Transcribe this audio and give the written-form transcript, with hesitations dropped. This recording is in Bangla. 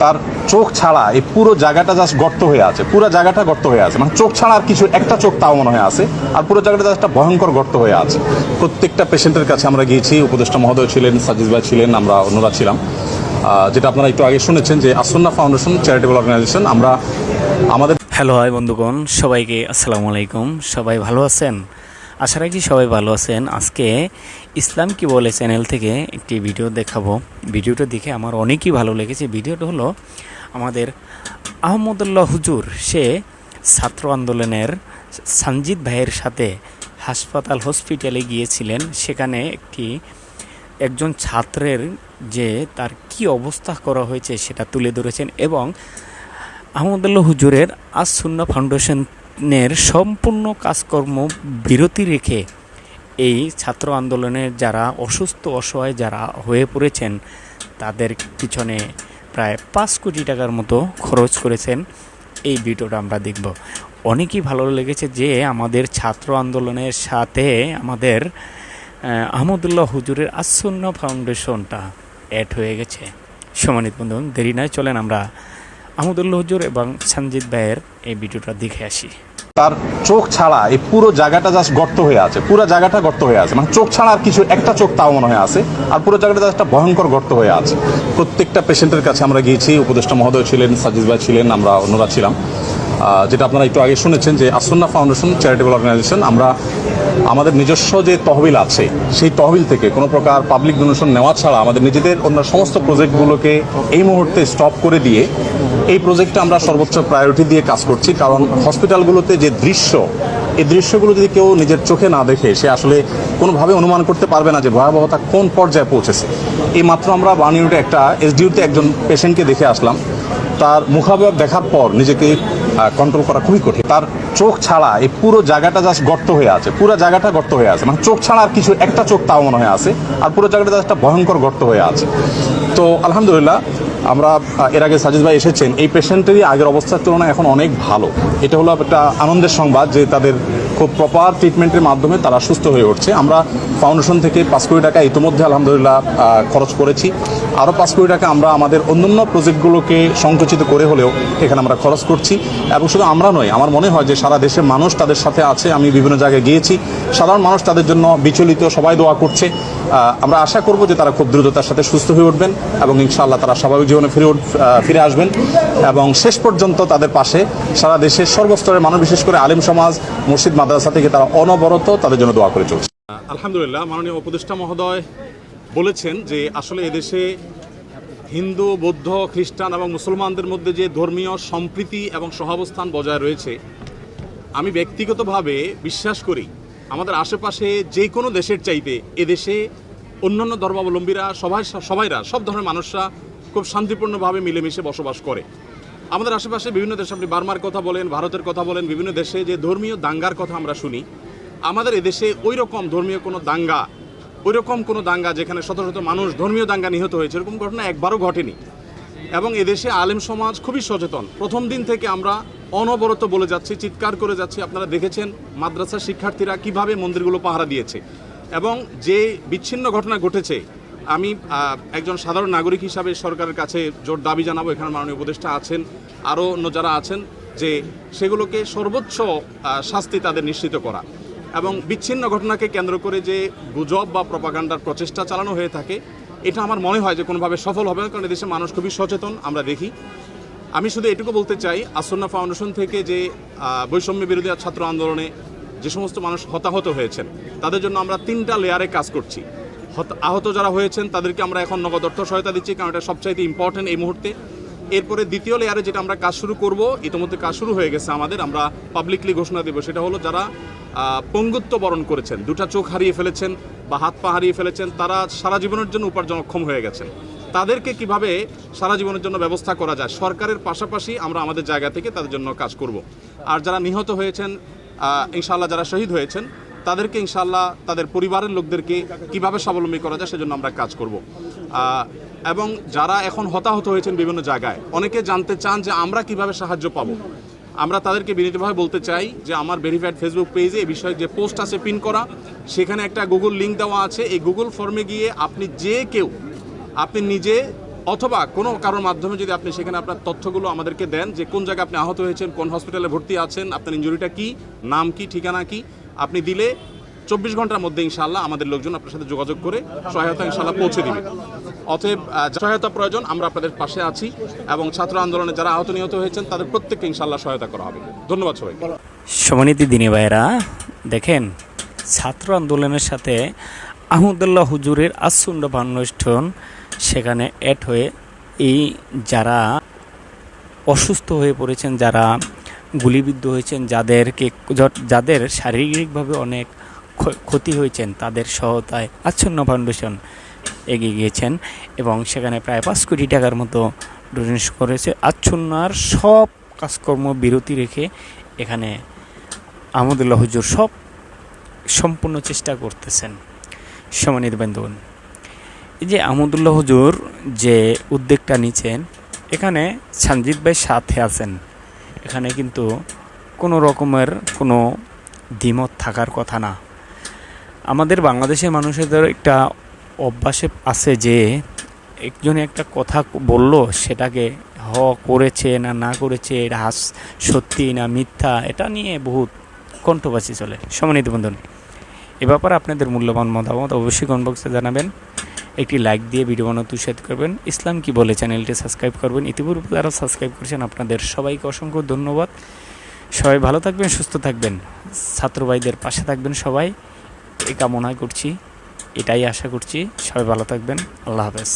তার চোখ ছাড়া এই পুরো জায়গাটা জাস্ট গর্ত হয়ে আছে, পুরো জায়গাটা গর্ত হয়ে আছে, মানে চোখ ছাড়া আর কিছু একটা চোখ তাও মনে হয় আছে, আর পুরো জায়গাটা জাস্ট একটা ভয়ঙ্কর গর্ত হয়ে আছে। প্রত্যেকটা পেশেন্টের কাছে আমরা গিয়েছি, উপদেষ্টা মহোদয় ছিলেন, সাজিদ ভাই ছিলেন, আমরা অন্যরা ছিলাম। যেটা আপনারা একটু আগে শুনেছেন যে আসন্না ফাউন্ডেশন চ্যারিটেবল অর্গানাইজেশন, আমরা আমাদের হ্যালো হাই বন্ধুগণ, সবাইকে আসসালামু আলাইকুম। সবাই ভালো আছেন? আশা রাখি সবাই ভালো আছেন। আজকে ইসলাম কি বলে চ্যানেল থেকে একটি ভিডিও দেখাবো। ভিডিওটা দেখে আমার অনেকই ভালো লেগেছে। ভিডিওটা হলো আমাদের আহমদুল্লাহ হুজুর, সে ছাত্র আন্দোলনের সঞ্জিত ভাইয়ের সাথে হসপিটালে গিয়েছিলেন। সেখানে একজন ছাত্রের যে তার কি অবস্থা করা হয়েছে সেটা তুলে ধরেছেন, এবং আহমদুল্লাহ হুজুরের আজ সুন্নাহ ফাউন্ডেশনের সম্পূর্ণ কাজকর্ম বিরতি রেখে এই ছাত্র আন্দোলনের যারা অসুস্থ অসহায় যারা হয়ে পড়েছেন তাদের পিছনে প্রায় 5 কোটি টাকার মতো খরচ করেছেন। এই ভিডিওটা আমরা দেখব। অনেকই ভালো লেগেছে যে আমাদের ছাত্র আন্দোলনের সাথে আমাদের আহমদুল্লাহ হুজুরের আজ সুন্নাহ ফাউন্ডেশনটা অ্যাড হয়ে গেছে। সম্মানিত বন্ধু, দেরি নয়, চলেন আমরা আহমদুল্লাহ হুজুর এবং সঞ্জিত ভাইয়ের এই ভিডিওটা দেখে আসি। তার চোখ ছাড়া এই পুরো জায়গাটা জাস্ট গর্ত হয়ে আছে, পুরো জায়গাটা গর্ত হয়ে আছে, মানে চোখ ছাড়া আর কিছু একটা চোখ তাও মনে হয় আছে, আর পুরো জায়গাটা জাস্ট একটা ভয়ঙ্কর গর্ত হয়ে আছে। প্রত্যেকটা পেশেন্টের কাছে আমরা গিয়েছি, উপদেষ্টা মহোদয় ছিলেন, সাজিদ ভাই ছিলেন, আমরা অন্যরা ছিলাম। যেটা আপনারা একটু আগে শুনেছেন যে আসন্না ফাউন্ডেশন চ্যারিটেবল অর্গানাইজেশন, আমরা আমাদের নিজস্ব যে তহবিল আছে সেই তহবিল থেকে কোনো প্রকার পাবলিক ডোনেশন নেওয়া ছাড়া আমাদের নিজেদের অন্য সমস্ত প্রজেক্টগুলোকে এই মুহূর্তে স্টপ করে দিয়ে এই প্রজেক্টটা আমরা সর্বোচ্চ প্রায়োরিটি দিয়ে কাজ করছি। কারণ হসপিটালগুলোতে যে দৃশ্য, এই দৃশ্যগুলো যদি কেউ নিজের চোখে না দেখে সে আসলে কোনোভাবে অনুমান করতে পারবে না যে ভয়াবহতা কোন পর্যায়ে পৌঁছেছে। এই মাত্র আমরা বানিউটে একটা এসডিউতে একজন পেশেন্টকে দেখে আসলাম। তার মুখাবয়ব দেখার পর নিজেকে কন্ট্রোল করা খুবই কঠিন। তার চোখ ছাড়া এই পুরো জায়গাটা জাস্ট গর্ত হয়ে আছে, পুরো জায়গাটা গর্ত হয়ে আছে, মানে চোখ ছাড়া আর কিছু একটা চোখ তাও মনে হয় আছে, আর পুরো জায়গাটা জাস্ট একটা ভয়ঙ্কর গর্ত হয়ে আছে। তো আলহামদুলিল্লাহ, আমরা এর আগে সাজিদ ভাই এসেছেন, এই পেশেন্টেরই আগের অবস্থার তুলনায় এখন অনেক ভালো। এটা হলো একটা আনন্দের সংবাদ যে তাদের খুব প্রপার ট্রিটমেন্টের মাধ্যমে তারা সুস্থ হয়ে উঠছে। আমরা ফাউন্ডেশন থেকে 5 কোটি টাকা ইতিমধ্যে আলহামদুলিল্লাহ খরচ করেছি। আরও 5 কোটি টাকা আমরা আমাদের অন্যান্য প্রজেক্টগুলোকে সংকুচিত করে হলেও এখানে আমরা খরচ করছি। এবং শুধু আমরা নই, আমার মনে হয় যে সারা দেশের মানুষ তাদের সাথে আছে। আমি বিভিন্ন জায়গায় গিয়েছি, সাধারণ মানুষ তাদের জন্য বিচলিত, সবাই দোয়া করছে। আমরা আশা করব যে তারা খুব দ্রুততার সাথে সুস্থ হয়ে উঠবেন এবং ইনশাআল্লাহ তারা স্বাভাবিক জীবনে ফিরে আসবেন, এবং শেষ পর্যন্ত তাদের পাশে সারা দেশের সর্বস্তরের মানুষ, বিশেষ করে আলেম সমাজ, মসজিদ, মাদ্রাসা থেকে তারা অনবরত তাদের জন্য দোয়া করে চলছে। আলহামদুলিল্লাহ, মাননীয় উপদেষ্টা মহোদয় বলেছেন যে আসলে এদেশে হিন্দু, বৌদ্ধ, খ্রিস্টান এবং মুসলমানদের মধ্যে যে ধর্মীয় সম্প্রীতি এবং সহাবস্থান বজায় রয়েছে, আমি ব্যক্তিগতভাবে বিশ্বাস করি আমাদের আশেপাশে যে কোনো দেশের চাইতে এদেশে অন্যান্য ধর্মাবলম্বীরা সব ধরনের মানুষরা খুব শান্তিপূর্ণভাবে মিলেমিশে বসবাস করে। আমাদের আশেপাশে বিভিন্ন দেশে, আপনি বার্মার কথা বলেন, ভারতের কথা বলেন, বিভিন্ন দেশে যে ধর্মীয় দাঙ্গার কথা আমরা শুনি, আমাদের এদেশে ওই রকম ধর্মীয় কোনো দাঙ্গা, ওই রকম কোনো দাঙ্গা যেখানে শত শত মানুষ ধর্মীয় দাঙ্গা নিহত হয়েছে, এরকম ঘটনা একবারও ঘটেনি। এবং এদেশে আলেম সমাজ খুবই সচেতন। প্রথম দিন থেকে আমরা অনবরত বলে যাচ্ছি, চিৎকার করে যাচ্ছি। আপনারা দেখেছেন মাদ্রাসার শিক্ষার্থীরা কিভাবে মন্দিরগুলো পাহারা দিয়েছে, এবং যে বিচ্ছিন্ন ঘটনা ঘটেছে, আমি একজন সাধারণ নাগরিক হিসাবে সরকারের কাছে জোর দাবি জানাবো, এখানে মাননীয় উপদেষ্টা আছেন, আরও অন্য যারা আছেন, যে সেগুলোকে সর্বোচ্চ শাস্তি তাদের নিশ্চিত করা। এবং বিচ্ছিন্ন ঘটনাকে কেন্দ্র করে যে গুজব বা প্রপাগান্ডার প্রচেষ্টা চালানো হয়ে থাকে, এটা আমার মনে হয় যে কোনোভাবে সফল হবে না, কারণ এদেশে মানুষ খুবই সচেতন, আমরা দেখি। আমি শুধু এটুকু বলতে চাই, আসন্না ফাউন্ডেশন থেকে যে বৈষম্য বিরোধী ছাত্র আন্দোলনে যে সমস্ত মানুষ হতাহত হয়েছেন তাদের জন্য আমরা 3টা লেয়ারে কাজ করছি। আহত যারা হয়েছেন তাদেরকে আমরা এখন নগদ অর্থ সহায়তা দিচ্ছি, কারণ এটা সবচাইতে ইম্পর্টেন্ট এই মুহূর্তে। এরপরে দ্বিতীয় লেয়ারে যেটা আমরা কাজ শুরু করব, ইতিমধ্যে কাজ শুরু হয়ে গেছে আমাদের, আমরা পাবলিকলি ঘোষণা দেব, সেটা হলো যারা পঙ্গুত্ব বরণ করেছেন, 2টা চোখ হারিয়ে ফেলেছেন বা হাত পা হারিয়ে ফেলেছেন, তারা সারা জীবনের জন্য উপার্জনক্ষম হয়ে গেছেন, তাদেরকে কিভাবে সারা জীবনের জন্য ব্যবস্থা করা যায়, সরকারের পাশাপাশি আমরা আমাদের জায়গা থেকে তাদের জন্য কাজ করব। আর যারা নিহত হয়েছেন, ইনশাআল্লাহ যারা শহীদ হয়েছেন, তাদেরকে ইনশাআল্লাহ তাদের পরিবারের লোকদেরকে কিভাবে স্বাবলম্বী করা যায় সেজন্য আমরা কাজ করব। এবং যারা এখন হতাহত হয়েছেন বিভিন্ন জায়গায়, অনেকে জানতে চান যে আমরা কিভাবে সাহায্য পাবো। আমরা তাদেরকে বিনীতভাবে বলতে চাই যে আমার ভেরিফাইড ফেসবুক পেজে এই বিষয়ে যে পোস্ট আছে পিন করা, সেখানে একটা গুগল লিঙ্ক দেওয়া আছে। এই গুগল ফর্মে গিয়ে আপনি নিজে অথবা কোনো কারোর মাধ্যমে যদি আপনি সেখানে আপনার তথ্যগুলো আমাদেরকে দেন যে কোন জায়গায় আপনি আহত হয়েছেন, কোন হসপিটালে ভর্তি আছেন, আপনার ইনজুরিটা কি, নাম কি, ঠিকানা কি, আপনি দিলে 24 ঘন্টার মধ্যে ইনশাআল্লাহ আমাদের লোকজন আপনার সাথে যোগাযোগ করে সহায়তা ইনশাআল্লাহ পৌঁছে দিবে। অতএব সহায়তা প্রয়োজন, আমরা আপনাদের পাশে আছি এবং ছাত্র আন্দোলনে যারা আহত নিহত হয়েছেন তাদের প্রত্যেককে ইনশাআল্লাহ সহায়তা করা হবে। ধন্যবাদ সবাই। সম্মানিত দিনী ভাইরা, দেখেন ছাত্র আন্দোলনের সাথে আহমদুল্লাহ হুজুরের আসুন্ড ফাউন্ডেশন সেখানে অ্যাড হয়ে এই যারা অসুস্থ হয়ে পড়েছেন, যারা গুলিবিদ্ধ হয়েছেন, যাদের শারীরিকভাবে অনেক ক্ষতি হয়েছেন, তাদের সহায়তায় আচ্ছন্ন ফাউন্ডেশন এগিয়ে গিয়েছেন এবং সেখানে প্রায় 5 কোটি টাকার মতো ডোনেশন করেছে। আচ্ছন্ন আর সব কাজকর্ম বিরতি রেখে এখানে আহমদুল্লাহ হুজুর সম্পূর্ণ চেষ্টা করতেছেন। সম্মানিত বন্ধুগণ, এই যে আহমদুল্লাহ হুজুর যে উদ্যোগটা নিচ্ছেন, এখানে সঞ্জিত ভাই সাথে আছেন, এখানে কিন্তু কোনো রকমের কোনো দ্বিমত থাকার কথা না। আমাদের বাংলাদেশের মানুষদের একটা অভ্যাসে আছে যে একজনে একটা কথা বলল, সেটাকে করেছে না করেছে, এটা সত্যি না মিথ্যা, এটা নিয়ে বহুত কন্ট্রোভার্সি চলে। সম্মানিত বন্ধুগণ, এ ব্যাপারে আপনাদের মূল্যবান মতামত অবশ্যই কমেন্ট বক্সে জানাবেন। একটি লাইক দিয়ে ভিডিও বানাতে উৎসাহিত করবেন। ইসলাম কি বলে চ্যানেলটি সাবস্ক্রাইব করবেন। ইতিপূর্বে যারা সাবস্ক্রাইব করেছেন আপনাদের সবাইকে অসংখ্য ধন্যবাদ। সবাই ভালো থাকবেন, সুস্থ থাকবেন, ছাত্র ভাইদের পাশে থাকবেন, সবাই এই কামনা করছি, এটাই আশা করছি। সবাই ভালো থাকবেন। আল্লাহ হাফেজ।